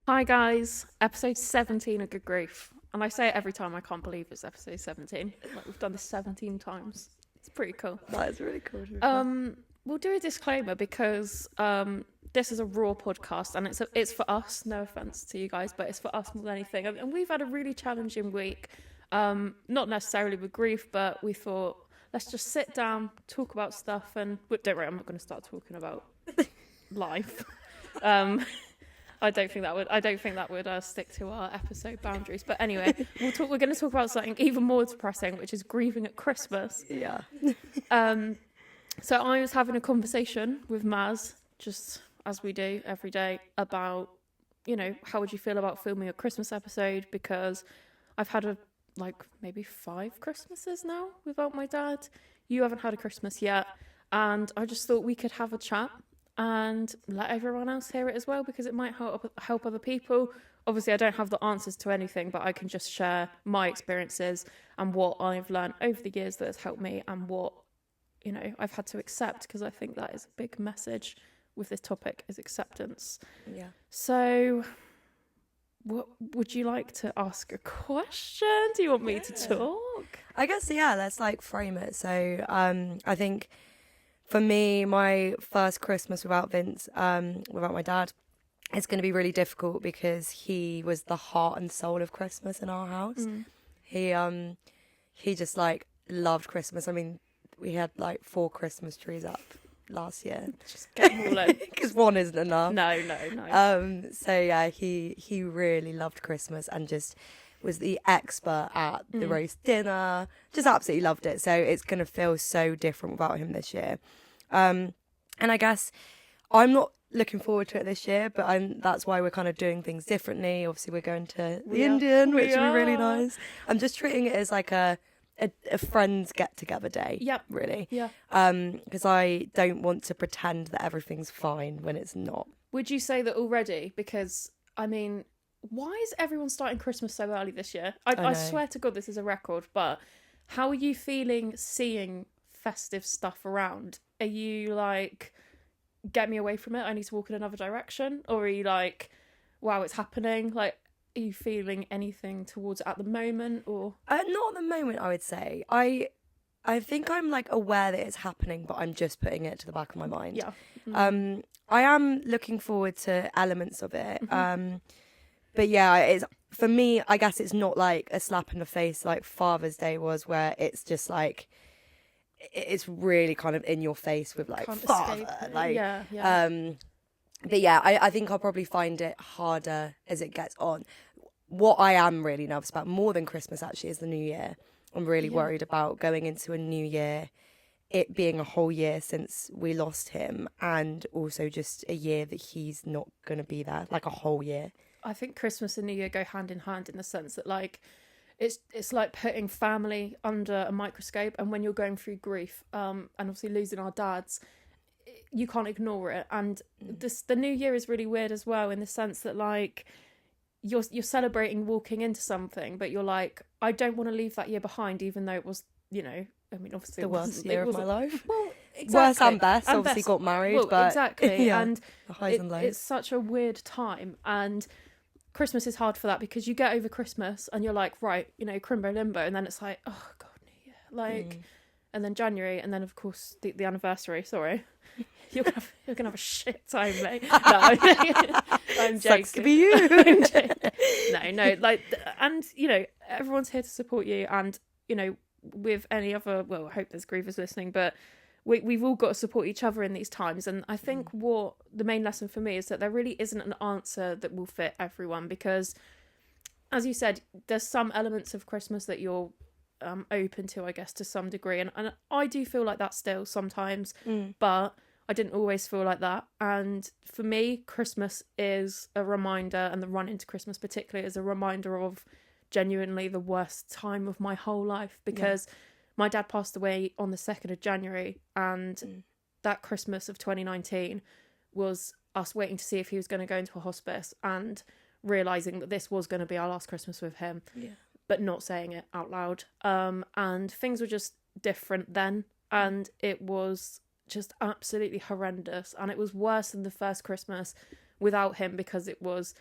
Hi guys, episode 17 of Good Grief. And I say it every time, I can't believe it's episode 17. Like we've done this 17 times. It's pretty cool. That is really cool to be fair. We'll do a disclaimer because this is a raw podcast and it's for us, no offense to you guys, but it's for us more than anything. And we've had a really challenging week. Not necessarily with grief, but we thought let's just sit down, talk about stuff, and don't worry, I'm not going to start talking about life. I don't think that would stick to our episode boundaries. But anyway, we're going to talk about something even more depressing, which is grieving at Christmas. Yeah. So I was having a conversation with Maz, just as we do every day, about, how would you feel about filming a Christmas episode? Because I've had maybe 5 Christmases now without my dad. You haven't had a Christmas yet. And I just thought we could have a chat and let everyone else hear it as well, because it might help other people. Obviously, I don't have the answers to anything, but I can just share my experiences and what I've learned over the years that has helped me, and what, I've had to accept, because I think that is a big message with this topic, is acceptance. Yeah. So, what would you like to ask a question? Do you want me to talk? I guess, let's frame it. So I think for me, my first Christmas without Vince, without my dad, it's going to be really difficult because he was the heart and soul of Christmas in our house. He just loved Christmas. I mean, we had 4 Christmas trees up last year. Just get them all in. Because one isn't enough. No. So yeah, he really loved Christmas and just was the expert at the roast dinner. Just absolutely loved it. So it's going to feel so different without him this year. And I guess I'm not looking forward to it this year, but that's why we're kind of doing things differently. Obviously, we're going to the Indian, which will be really nice. I'm just treating it as a friends get together day. Yep. Really. Yeah. Because I don't want to pretend that everything's fine when it's not. Would you say that already? Because, I mean, why is everyone starting Christmas so early this year? I swear to God this is a record, but how are you feeling seeing festive stuff around? Are you get me away from it, I need to walk in another direction? Or are you wow, it's happening? Are you feeling anything towards it at the moment? Or not at the moment, I would say. I think I'm aware that it's happening, but I'm just putting it to the back of my mind. Yeah. I am looking forward to elements of it. But yeah, it's for me, I guess it's not a slap in the face like Father's Day was, where it's just it's really kind of in your face with father. But yeah, I think I'll probably find it harder as it gets on. What I am really nervous about, more than Christmas actually, is the new year. I'm really worried about going into a new year, it being a whole year since we lost him, and also just a year that he's not going to be there, a whole year. I think Christmas and New Year go hand in hand, in the sense that it's like putting family under a microscope, and when you're going through grief, and obviously losing our dads, you can't ignore it. And the New Year is really weird as well, in the sense that you're celebrating walking into something, but you're I don't want to leave that year behind, even though it was, obviously the worst year of my life. Well, exactly. Worst and best. And obviously got married, but exactly. Yeah, and the highs and lows. It's such a weird time, and Christmas is hard for that, because you get over Christmas and you're right, crimbo limbo, and then it's oh God, New Year, and then January, and then of course the anniversary. Sorry, you're gonna have a shit time, mate. No, I'm joking. Sucks to be you. No, and everyone's here to support you, and with any other, well, I hope there's grievers listening, but we've all got to support each other in these times. And I think what the main lesson for me is that there really isn't an answer that will fit everyone, because, as you said, there's some elements of Christmas that you're open to, I guess, to some degree, and I do feel like that still sometimes, but I didn't always feel like that. And for me, Christmas is a reminder, and the run into Christmas particularly is a reminder of genuinely the worst time of my whole life, because my dad passed away on the 2nd of January, and that Christmas of 2019 was us waiting to see if he was going to go into a hospice, and realising that this was going to be our last Christmas with him, but not saying it out loud. And things were just different then, and it was just absolutely horrendous, and it was worse than the first Christmas without him, because it was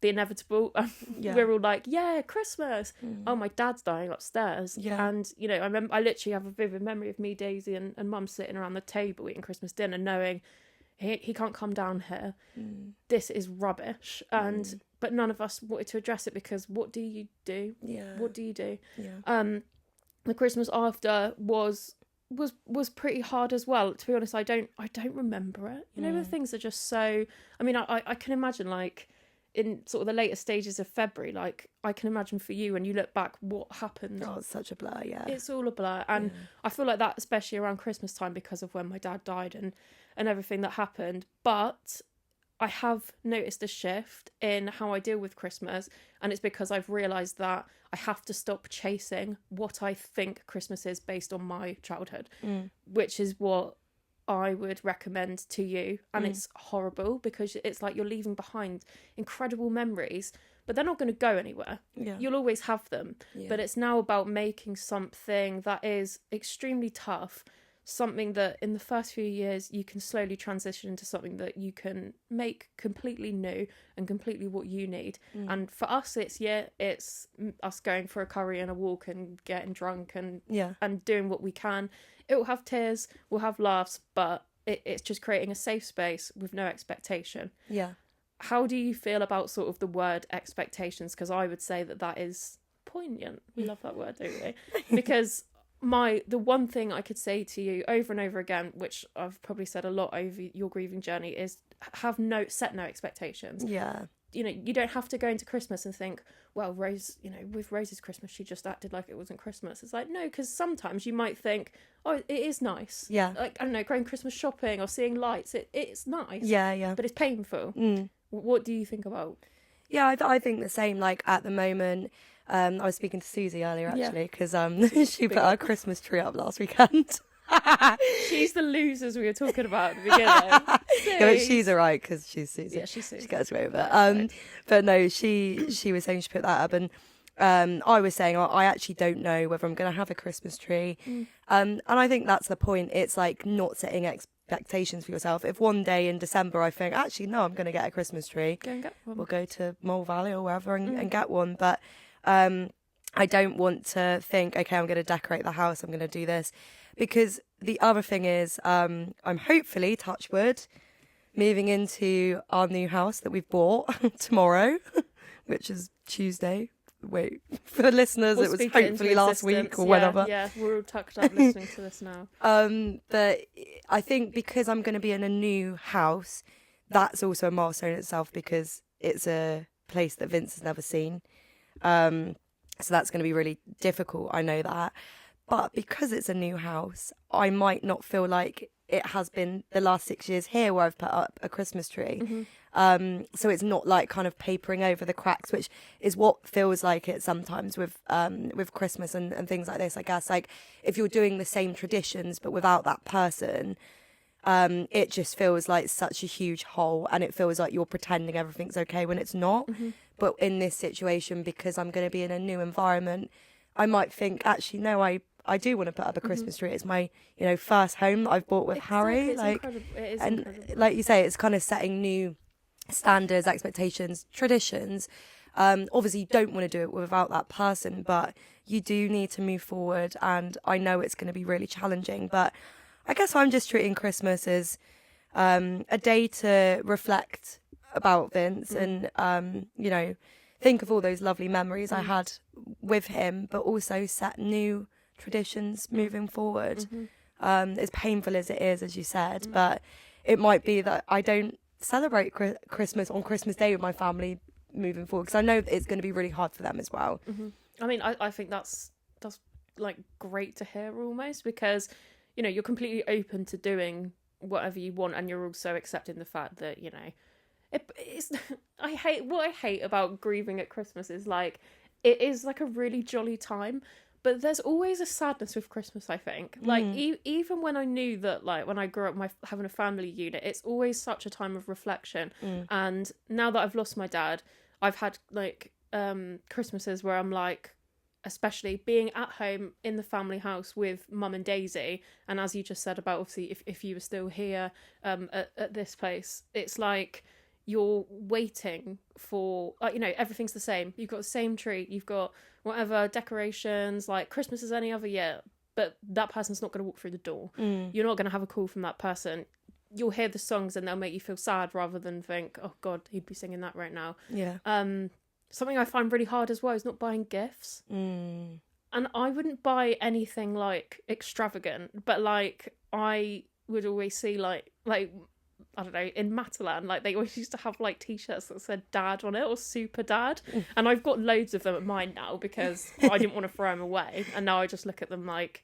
the inevitable. Yeah. We're all like, yeah, Christmas. Oh, my dad's dying upstairs. Yeah. And, you know, I literally have a vivid memory of me, Daisy, and mum sitting around the table eating Christmas dinner, knowing he can't come down here. This is rubbish. And but none of us wanted to address it, because what do you do? Yeah. What do you do? Yeah. The Christmas after was pretty hard as well. To be honest, I don't remember it. You know, the things are just so. I mean, I can imagine, like, in sort of the later stages of February, like, I can imagine for you when you look back what happened. Oh, it's such a blur. Yeah. It's all a blur, and I feel like that, especially around Christmas time, because of when my dad died and everything that happened. But I have noticed a shift in how I deal with Christmas, and it's because I've realised that I have to stop chasing what I think Christmas is based on my childhood, which is what I would recommend to you. And it's horrible, because it's like you're leaving behind incredible memories, but they're not going to go anywhere. Yeah. You'll always have them. Yeah. But it's now about making something that is extremely tough, something that in the first few years you can slowly transition into something that you can make completely new and completely what you need. And for us, it's us going for a curry and a walk and getting drunk and doing what we can. It will have tears, we'll have laughs, but it's just creating a safe space with no expectation. Yeah. How do you feel about sort of the word expectations? Because I would say that is poignant. We love that word, don't we? Because the one thing I could say to you over and over again, which I've probably said a lot over your grieving journey, is set no expectations. Yeah. You know, you don't have to go into Christmas and think, well, Rose, you know, with Rose's Christmas, she just acted like it wasn't Christmas. It's like, no, because sometimes you might think, oh, it is nice. Yeah. Like, I don't know, going Christmas shopping or seeing lights, it's nice. Yeah, yeah. But it's painful. What do you think about? Yeah, I think the same. Like, at the moment, I was speaking to Susie earlier, actually, because she put our Christmas tree up last weekend. She's the losers we were talking about at the beginning. Yeah, but she's alright, because she's Susie. Yeah, she's Susie. She gets away with it. But no, she was saying she put that up, and I was saying I actually don't know whether I'm going to have a Christmas tree. And I think that's the point. It's like not setting expectations for yourself. If one day in December I think, actually, no, I'm going to get a Christmas tree, Go and get one. we'll go to Mole Valley or wherever and get one. But I don't want to think, okay, I'm going to decorate the house, I'm going to do this. Because the other thing is, I'm hopefully, touch wood, moving into our new house that we've bought tomorrow, which is Tuesday. Wait, for listeners, it was hopefully last week or whenever. Yeah, we're all tucked up listening to this now. But I think because I'm going to be in a new house, that's also a milestone in itself, because it's a place that Vince has never seen. So that's going to be really difficult. I know that. But because it's a new house, I might not feel like it has been the last 6 years here where I've put up a Christmas tree. So it's not like kind of papering over the cracks, which is what feels like it sometimes with Christmas and things like this, I guess. Like, if you're doing the same traditions but without that person, it just feels like such a huge hole, and it feels like you're pretending everything's okay when it's not. But in this situation, because I'm going to be in a new environment, I might think, actually, no, I do want to put up a Christmas tree. It's my, first home that I've bought with Harry. It's incredible. It is incredible. Like you say, it's kind of setting new standards, expectations, traditions. Obviously, you don't want to do it without that person, but you do need to move forward. And I know it's going to be really challenging, but I guess I'm just treating Christmas as a day to reflect about Vince and, think of all those lovely memories I had with him, but also set new traditions moving forward. As painful as it is, as you said, but it might be that I don't celebrate Christmas on Christmas Day with my family moving forward, because I know that it's going to be really hard for them as well. I mean, I think that's like great to hear almost, because you're completely open to doing whatever you want, and you're also accepting the fact that it's I hate about grieving at Christmas is like it is like a really jolly time, but there's always a sadness with Christmas, I think. Like even when I knew that, like when I grew up having a family unit, it's always such a time of reflection. And now that I've lost my dad, I've had like Christmases where I'm like, especially being at home in the family house with Mum and Daisy, and as you just said about obviously if you were still here at this place, it's like you're waiting for, you know, everything's the same. You've got the same tree, you've got whatever decorations, like Christmas is any other year, but that person's not going to walk through the door. You're not going to have a call from that person. You'll hear the songs and they'll make you feel sad rather than think, oh God, he'd be singing that right now. Yeah. Something I find really hard as well is not buying gifts. And I wouldn't buy anything like extravagant, but like I would always see like I don't know, in Matalan, like they always used to have like t-shirts that said dad on it or super dad. And I've got loads of them at mine now because I didn't want to throw them away. And now I just look at them like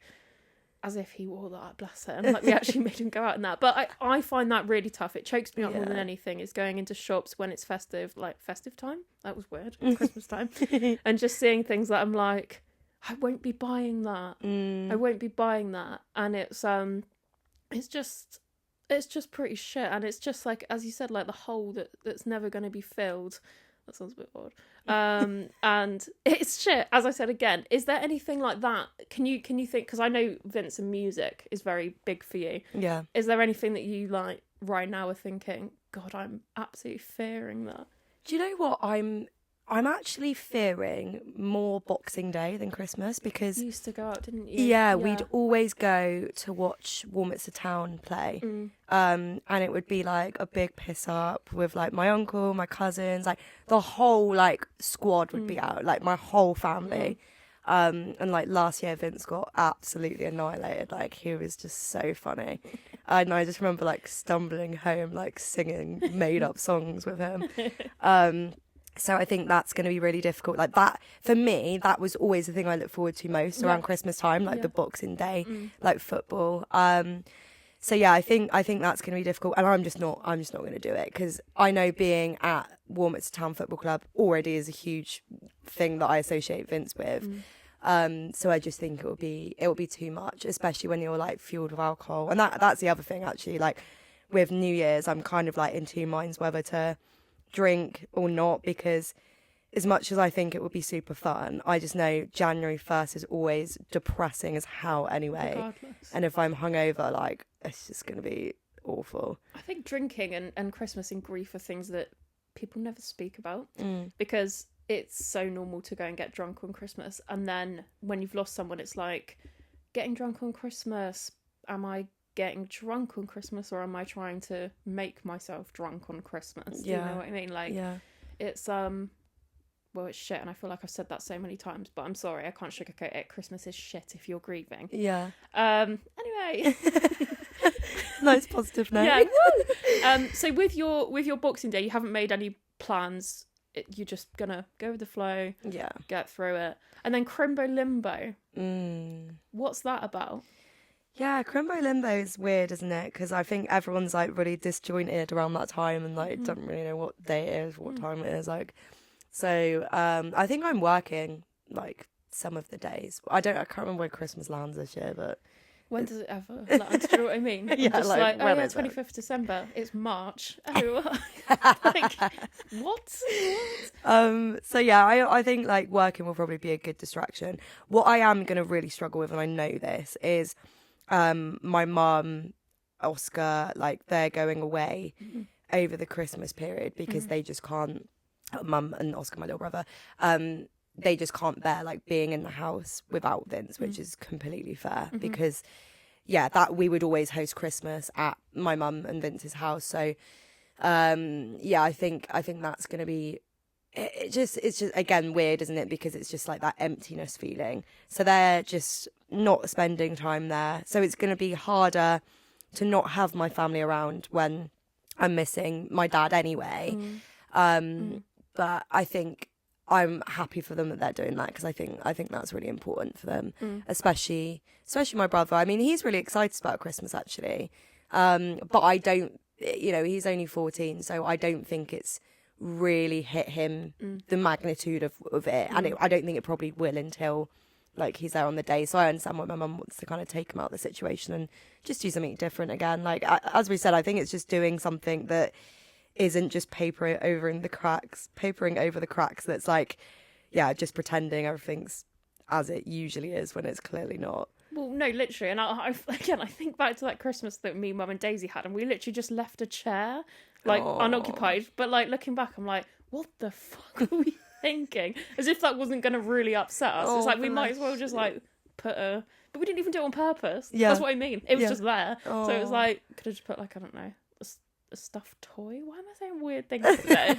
as if he wore that, bless him. Like we actually made him go out in that. But I find that really tough. It chokes me up more than anything, is going into shops when it's festive, like festive time. That was weird. Christmas time. And just seeing things that I'm like, I won't be buying that. I won't be buying that. And it's just pretty shit. And it's just like, as you said, like the hole that's never going to be filled. That sounds a bit odd. And it's shit. As I said again, is there anything like that? Can you think? Because I know Vince and music is very big for you. Yeah. Is there anything that you like right now are thinking, God, I'm absolutely fearing that? Do you know what? I'm actually fearing more Boxing Day than Christmas because You used to go out, didn't you? yeah, we'd always go to watch Warm It's the Town play. And it would be like a big piss up with like my uncle, my cousins, like the whole like squad would be out, like my whole family. And like last year Vince got absolutely annihilated. Like he was just so funny. And I just remember like stumbling home, like singing made up songs with him. So I think that's going to be really difficult. Like that, for me, that was always the thing I look forward to most around Christmas time, like the Boxing Day, like football. So yeah, I think that's going to be difficult, and I'm just not going to do it because I know being at Warm It's Town Football Club already is a huge thing that I associate Vince with. So I just think it will be too much, especially when you're like fueled with alcohol. And that's the other thing actually. Like with New Year's, I'm kind of like in two minds whether to drink or not, because as much as I think it would be super fun, I just know January 1st is always depressing as hell anyway. Regardless. And if I'm hungover, like it's just going to be awful. I think drinking and Christmas and grief are things that people never speak about because it's so normal to go and get drunk on Christmas. And then when you've lost someone, it's like, getting drunk on Christmas, am I getting drunk on Christmas or am I trying to make myself drunk on Christmas? Do you know what I mean? Like, it's well, it's shit, and I feel like I've said that so many times, but I'm sorry, I can't sugarcoat it. Christmas is shit if you're grieving. Yeah. Anyway. Nice positive note. Yeah. So with your Boxing Day, you haven't made any plans. You're just gonna go with the flow. Yeah. Get through it. And then Crimbo Limbo. What's that about? Yeah, Crimbo Limbo is weird, isn't it? Because I think everyone's like really disjointed around that time and like don't really know what day it is, what time it is. Like, so I think I'm working like some of the days. I can't remember where Christmas lands this year, but when does it ever land? Do you know what I mean? Yeah, I'm just like, oh yeah, 25th December. It's March. Oh, like what? So yeah, I think like working will probably be a good distraction. What I am going to really struggle with, and I know this, is my mum, Oscar, like they're going away over the Christmas period because they just can't, mum and Oscar, my little brother, they just can't bear like being in the house without Vince, which is completely fair because that we would always host Christmas at my mum and Vince's house. So I think that's going to be, it's just again weird, isn't it? Because it's just like that emptiness feeling. So they're just not spending time there. So it's going to be harder to not have my family around when I'm missing my dad anyway. But I think I'm happy for them that they're doing that because I think that's really important for them, especially my brother. I mean, he's really excited about Christmas actually, but I don't. He's only 14, so I don't think it's really hit him the magnitude of it, and I don't think it probably will until like he's there on the day. So I understand why my mum wants to kind of take him out of the situation and just do something different again. Like as we said, I think it's just doing something that isn't just papering over the cracks that's like just pretending everything's as it usually is when it's clearly not. Well, no, literally. And I think back to that Christmas that me, Mum and Daisy had, and we literally just left a chair like unoccupied. But like looking back, I'm like, what the fuck were we thinking? As if that wasn't going to really upset us. It's like we might as well just like put a. But we didn't even do it on purpose. Yeah. That's what I mean. It was just there. So it was like, could have just put like, I don't know, a stuffed toy? Why am I saying weird things today?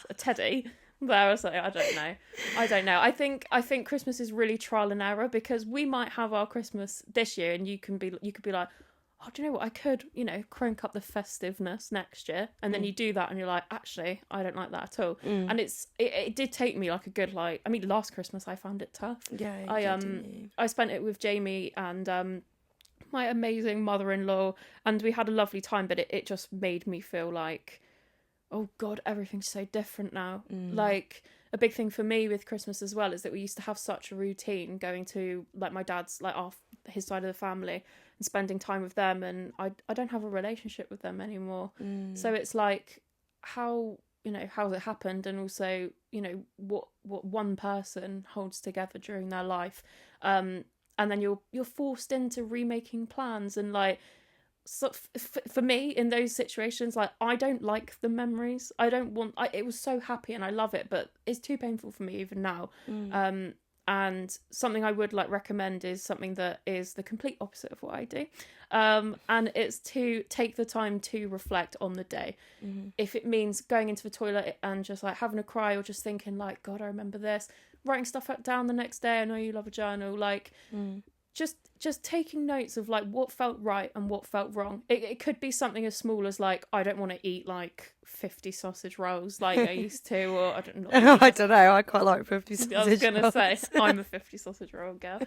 A teddy. But I was like, I don't know. I think Christmas is really trial and error, because we might have our Christmas this year and you could be like, oh, do you know what? I could, crank up the festiveness next year. And then you do that and you're like, actually, I don't like that at all. And it did take me like a good, last Christmas I found it tough. Yeah. I spent it with Jamie and my amazing mother-in-law, and we had a lovely time, but it just made me feel like, oh God, everything's so different now. Like, a big thing for me with Christmas as well is that we used to have such a routine going to like my dad's, like his side of the family, and spending time with them, and I don't have a relationship with them anymore. So it's like, how it happened, and also what one person holds together during their life, and then you're forced into remaking plans, and like, so for me in those situations, like, I don't like the memories. It was so happy and I love it, but it's too painful for me even now. And something I would like recommend is something that is the complete opposite of what I do, and it's to take the time to reflect on the day. If it means going into the toilet and just like having a cry, or just thinking like, God, I remember this, writing stuff down the next day. I know you love a journal, like just taking notes of like what felt right and what felt wrong. It could be something as small as like, I don't want to eat like 50 sausage rolls like I used to, or I don't know. I don't know. I quite like 50 sausage rolls. I was gonna say I'm a 50 sausage roll girl.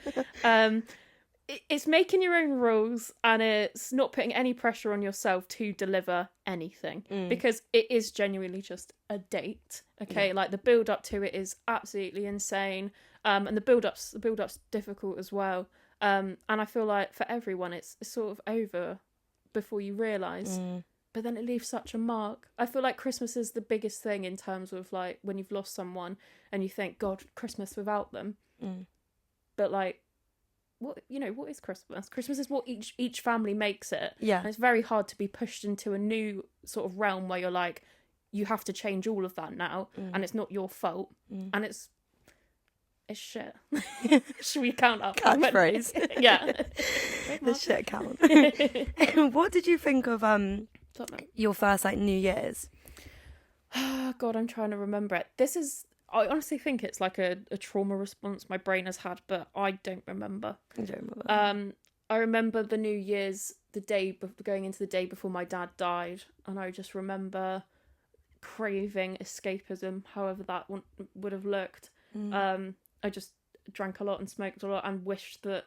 It's making your own rules, and it's not putting any pressure on yourself to deliver anything, because it is genuinely just a date. Okay, like the build up to it is absolutely insane, and the build up's difficult as well. And I feel like for everyone it's sort of over before you realise. But then it leaves such a mark. I feel like Christmas is the biggest thing in terms of like when you've lost someone and you think, God, Christmas without them. But like, what is Christmas? Christmas is what each family makes it. Yeah. And it's very hard to be pushed into a new sort of realm where you're like, you have to change all of that now, and it's not your fault. And it's shit. Should we count up? Catchphrase. Yeah. The shit count. What did you think of your first like New Year's? Oh God, I'm trying to remember it. I honestly think it's like a trauma response my brain has had, but I don't remember. I don't remember. I remember the New Year's, going into the day before my dad died, and I just remember craving escapism, however that would have looked. I just drank a lot and smoked a lot and wished that,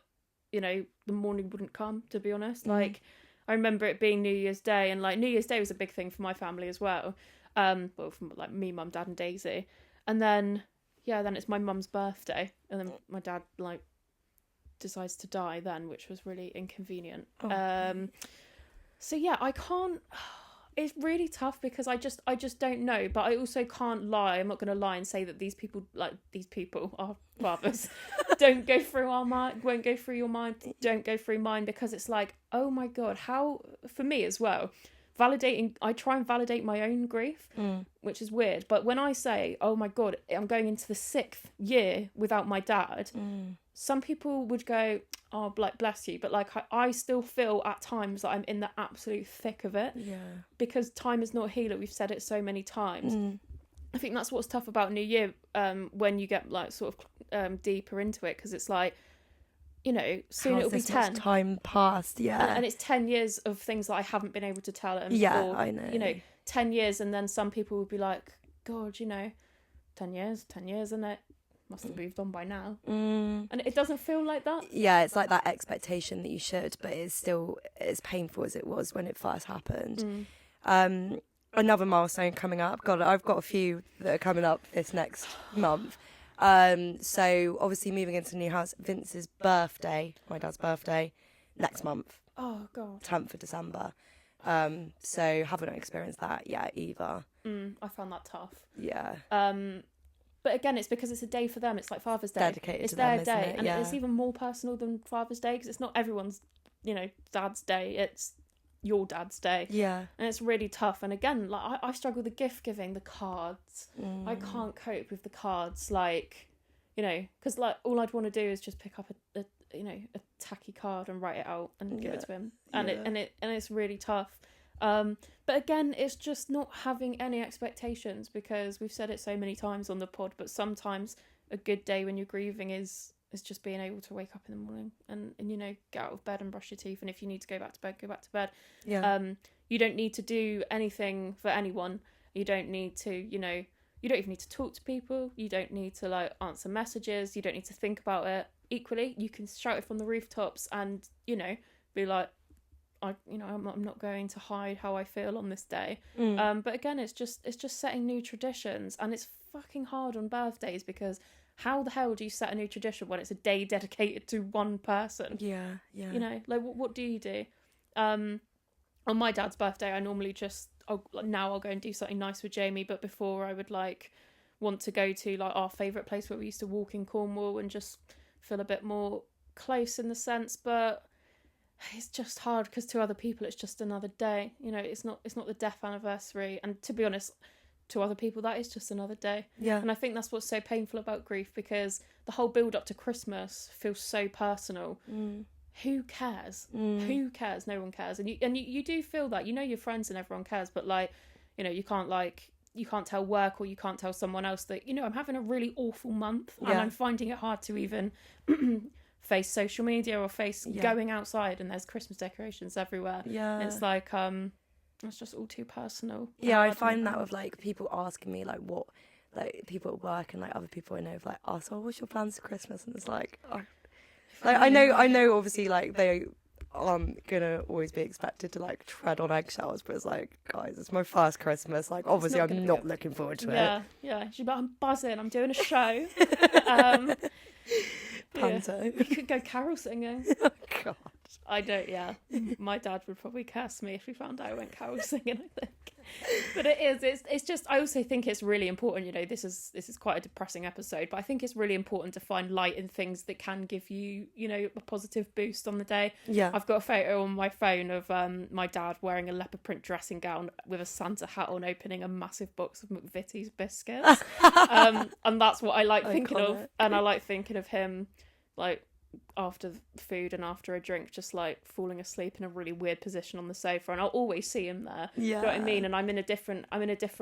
the morning wouldn't come, to be honest. Like, I remember it being New Year's Day, and like New Year's Day was a big thing for my family as well. Well, from like me, mum, dad and Daisy. And then it's my mum's birthday, and then my dad like decides to die then, which was really inconvenient. So yeah, I can't. It's really tough because I just don't know, but I also can't lie. I'm not going to lie and say that these people, our fathers, won't go through your mind, don't go through mine, because it's like, oh my God, how, for me as well, I try and validate my own grief, which is weird. But when I say, oh my God, I'm going into the 6th year without my dad, some people would go, oh, like, bless you. But like, I still feel at times that I'm in the absolute thick of it. Yeah. Because time is not a healer. We've said it so many times. I think that's what's tough about New Year, when you get like sort of deeper into it, because it's like, soon it'll be 10. Time passed, yeah. And it's 10 years of things that I haven't been able to tell him. Yeah, or, I know. 10 years, and then some people would be like, God, 10 years, and it must have moved on by now. And it doesn't feel like that. Yeah, it's like that expectation that you should, but it's still as painful as it was when it first happened. Another milestone coming up. God, I've got a few that are coming up this next month. So obviously moving into a new house, Vince's birthday, my dad's birthday, next month. Oh God. 10th of December. So haven't experienced that yet either. I found that tough. Yeah. But again, it's because it's a day for them. It's like Father's Day. Dedicated to their them, day, isn't it? And yeah. it's even more personal than Father's Day, because it's not everyone's, dad's day. It's your dad's day. Yeah. And it's really tough. And again, like I struggle with the gift giving, the cards. I can't cope with the cards, like, you know, because like all I'd want to do is just pick up a tacky card and write it out and give it to him. And it's really tough. But again, it's just not having any expectations, because we've said it so many times on the pod, but sometimes a good day when you're grieving is just being able to wake up in the morning and you know, get out of bed and brush your teeth, and if you need to go back to bed, go back to bed. You don't need to do anything for anyone. You don't need to, you know, you don't even need to talk to people. You don't need to like answer messages. You don't need to think about it. Equally, you can shout it from the rooftops and, you know, be like, I'm not going to hide how I feel on this day. But again, it's just setting new traditions, and it's fucking hard on birthdays, because how the hell do you set a new tradition when it's a day dedicated to one person? Yeah. You know, like what do you do? On my dad's birthday, I normally I'll go and do something nice with Jamie, but before I would like want to go to like our favourite place where we used to walk in Cornwall and just feel a bit more close in the sense, but it's just hard because to other people it's just another day. You know, it's not the death anniversary, and to be honest, to other people that is just another day. Yeah. And I think that's what's so painful about grief, because the whole build up to Christmas feels so personal. Who cares? Who cares? No one cares. And you do feel that, you know, your friends and everyone cares, but like, you know, you can't tell work, or you can't tell someone else that, you know, I'm having a really awful month and I'm finding it hard to even face social media or face going outside and there's Christmas decorations everywhere. Yeah. It's like, it's just all too personal. Yeah, I find that with like people asking me like what, like people at work and like other people I know have like asked, oh, what's your plans for Christmas? And it's like, I know obviously like they aren't gonna always be expected to like tread on eggshells, but it's like, guys, it's my first Christmas, like obviously I'm not looking forward to it. Yeah, she's like, I'm buzzing, I'm doing a show. Panto. You could go carol singing. Oh god. I don't, my dad would probably curse me if he found out I went carol singing, I think. But it's just, I also think it's really important, you know, this is quite a depressing episode, but I think it's really important to find light in things that can give you, you know, a positive boost on the day. Yeah. I've got a photo on my phone of my dad wearing a leopard print dressing gown with a Santa hat on, opening a massive box of McVitie's biscuits. And that's what I like thinking of. And I like thinking of him, like, after food and after a drink, just like falling asleep in a really weird position on the sofa, and I'll always see him there. Do you know what I mean? And I'm in a different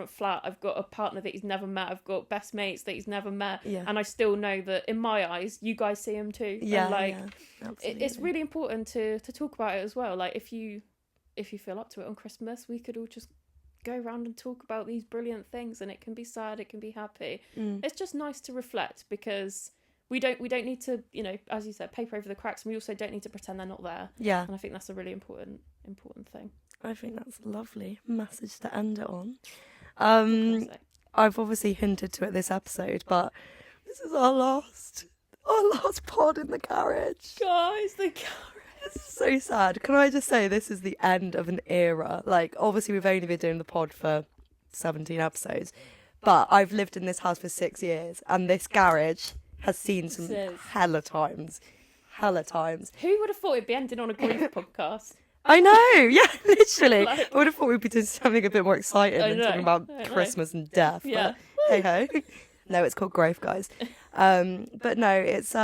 flat. I've got a partner that he's never met. I've got best mates that he's never met. And I still know that in my eyes, you guys see him too. It's really important to talk about it as well. Like if you feel up to it on Christmas, we could all just go around and talk about these brilliant things, and it can be sad, it can be happy. It's just nice to reflect, because we don't need to, you know, as you said, paper over the cracks, and we also don't need to pretend they're not there. Yeah. And I think that's a really important thing. I think that's a lovely message to end it on. I've obviously hinted to it this episode, but this is our last pod in the garage. Guys, the garage. It's so sad. Can I just say, this is the end of an era. Like, obviously we've only been doing the pod for 17 episodes, but I've lived in this house for 6 years, and this garage has seen some hella times. Who would have thought it'd be ending on a grief podcast? I know, yeah, literally. I would have thought we'd be doing something a bit more exciting than talking about Christmas and death. Yeah. But hey ho. No, it's called growth, guys. But no, it's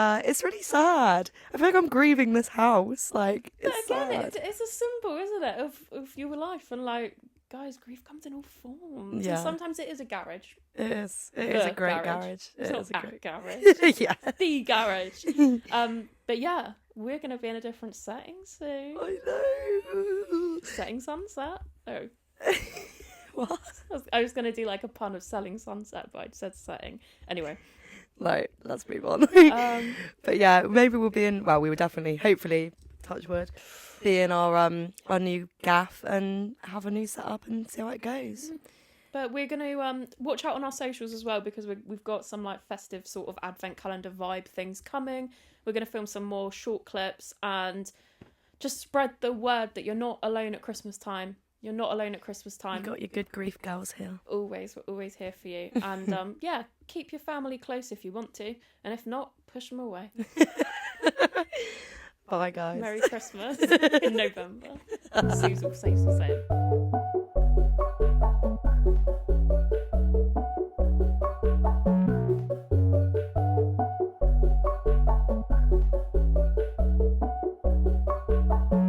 really sad. I feel like I'm grieving this house. Like, it's sad. It's a symbol, isn't it, of your life, and like, guys, grief comes in all forms. Yeah. And sometimes it is a garage. It is. It is a great garage. It's not a great garage. Yeah. The garage. But yeah, we're going to be in a different setting soon. I know. Setting sunset. Oh. What? I was going to do like a pun of selling sunset, but I said setting. Anyway. Right, let's move on. But yeah, maybe we'll be in, well, we would definitely, hopefully, touch wood, be in our new gaff and have a new setup and see how it goes. But we're going to watch out on our socials as well, because we've got some like festive sort of advent calendar vibe things coming. We're going to film some more short clips and just spread the word that you're not alone at Christmas time. You're not alone at Christmas time. You've got your good grief girls here. Always, we're always here for you. And yeah, keep your family close if you want to. And if not, push them away. Bye, guys. Merry Christmas in November. Suze will say.